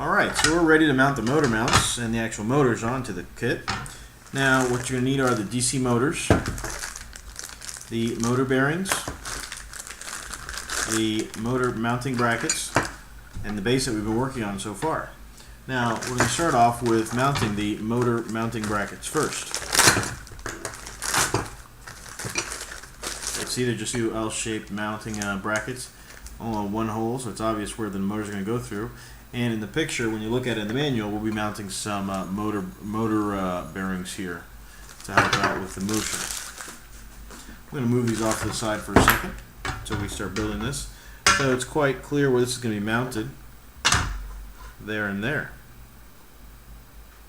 Alright, so we're ready to mount the motor mounts and the actual motors onto the kit. Now what you're going to need are the DC motors, the motor bearings, the motor mounting brackets, and the base that we've been working on so far. Now we're going to start off with mounting the motor mounting brackets first. See, they're just two L-shaped mounting brackets all on one hole, so it's obvious where the motors are going to go through. And in the picture, when you look at it in the manual, we'll be mounting some motor bearings here to help out with the motion. I'm going to move these off to the side for a second until we start building this. So it's quite clear where this is going to be mounted. There and there.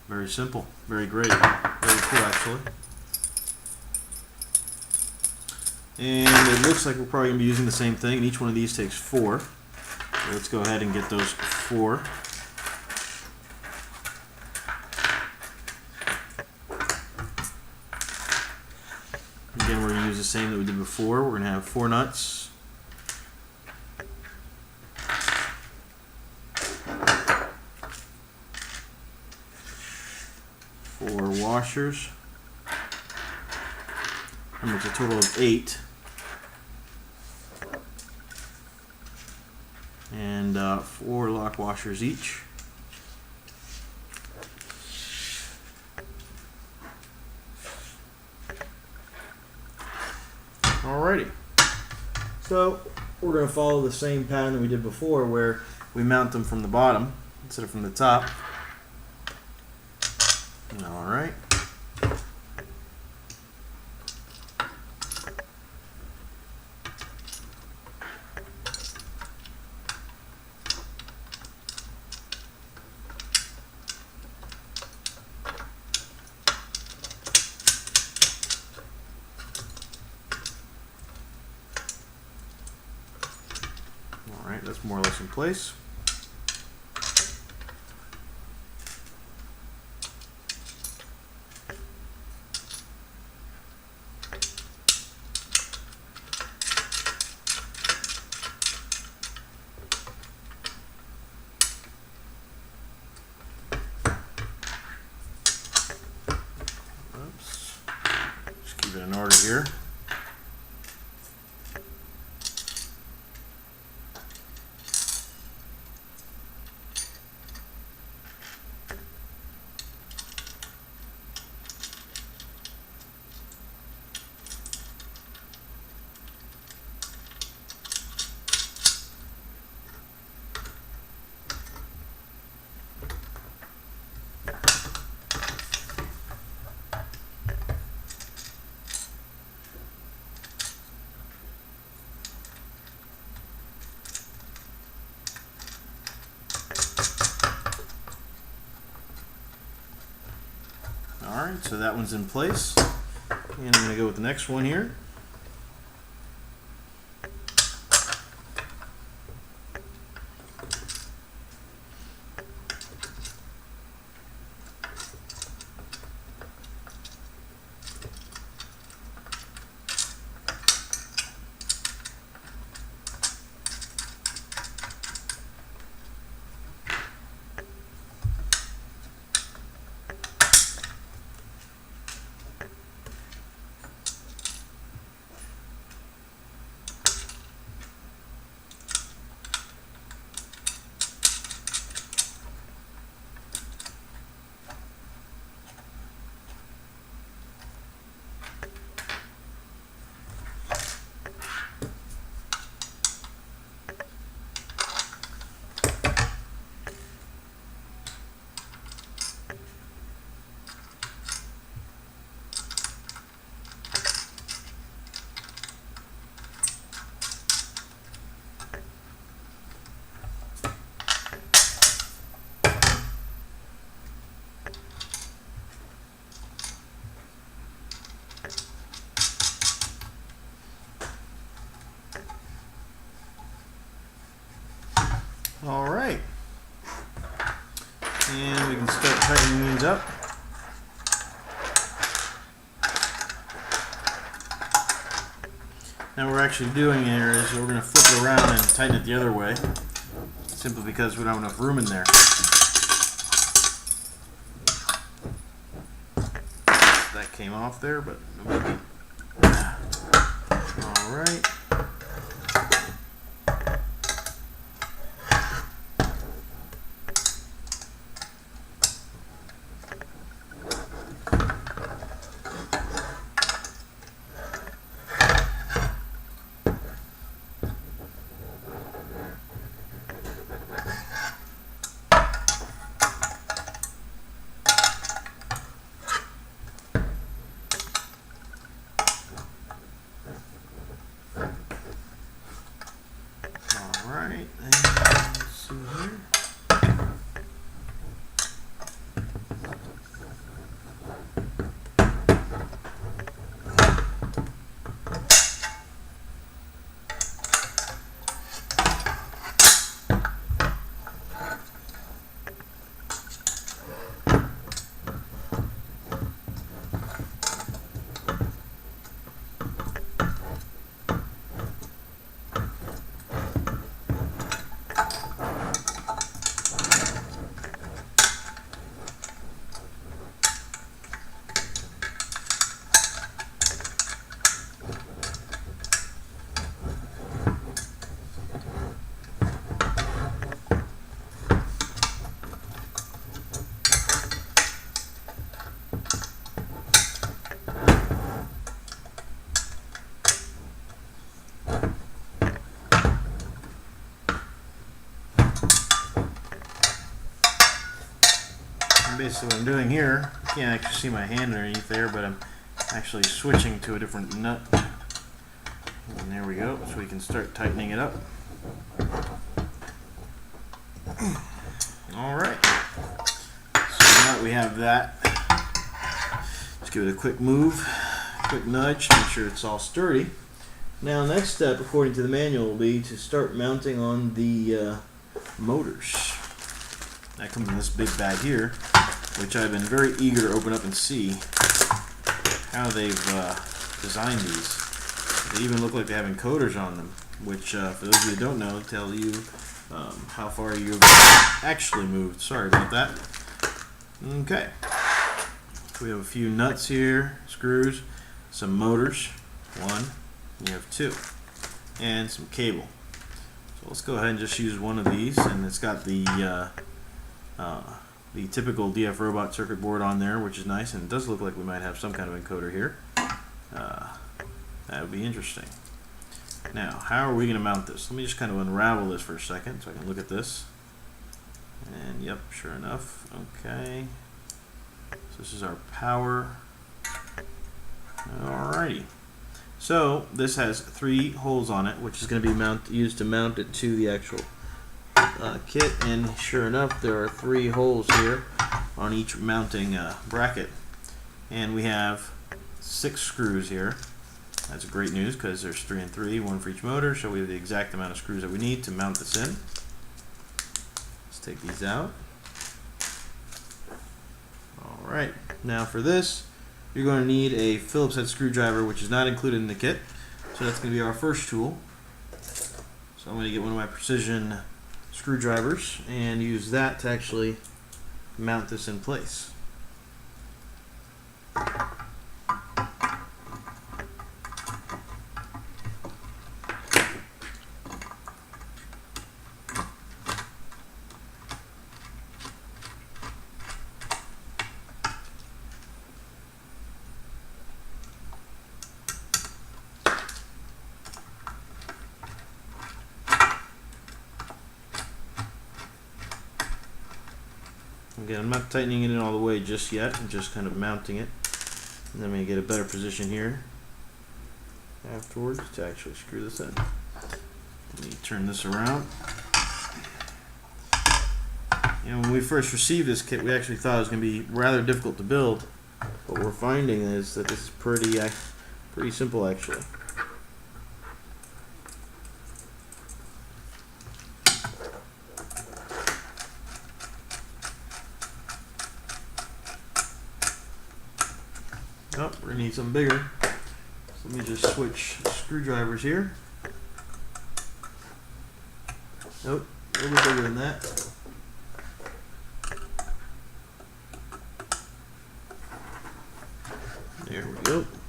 Very simple. Very great. Very cool, actually. And it looks like we're probably going to be using the same thing, and each one of these takes 4. So let's go ahead and get those 4. Again, we're going to use the same that we did before. We're going to have 4 nuts. Four washers. And it's a total of 8. And 4 lock washers each. Alrighty. So we're going to follow the same pattern that we did before, where we mount them from the bottom instead of from the top. Alright. Alright, that's more or less in place. Oops. Just keep it in order here. Alright, so that one's in place. And I'm going to go with the next one here. Alright. And we can start tightening these up. Now what we're actually doing here is we're going to flip it around and tighten it the other way, simply because we don't have enough room in there. came off there, but no biggie. All right. Alright, and let's see here. Basically what I'm doing here, you can't actually see my hand underneath there, but I'm actually switching to a different nut. And there we go, so we can start tightening it up. Alright, so now that we have that, let's give it a quick move, quick nudge, make sure it's all sturdy. Now next step, according to the manual, will be to start mounting on the motors. That comes in this big bag here, which I've been very eager to open up and see how they've designed these. They even look like they have encoders on them, which for those of you who don't know, tell you how far you've actually moved. Sorry about that. Okay, so we have a few nuts here, screws, some motors, one, you have two, and some cable. So let's go ahead and just use one of these, and it's got the typical DFRobot circuit board on there, which is nice, and it does look like we might have some kind of encoder here. That would be interesting. Now, how are we going to mount this? Let me just kind of unravel this for a second so I can look at this. And yep, sure enough. Okay. So this is our power. Alrighty. So this has 3 holes on it, which is going to be used to mount it to the actual kit, and sure enough there are 3 holes here on each mounting bracket, and we have 6 screws here. That's great news because there's 3 and 3, 1 for each motor, so we have the exact amount of screws that we need to mount this in. Let's take these out. Alright, now for this you're going to need a Phillips head screwdriver, which is not included in the kit, so that's going to be our first tool. So I'm going to get one of my precision screwdrivers and use that to actually mount this in place. Again, I'm not tightening it in all the way just yet, I'm just kind of mounting it. And then we get a better position here afterwards to actually screw this in. Let me turn this around. And when we first received this kit, we actually thought it was going to be rather difficult to build. What we're finding is that this is pretty simple actually. Oh, we're going to need something bigger. So let me just switch screwdrivers here. Nope, a little bigger than that. There we go.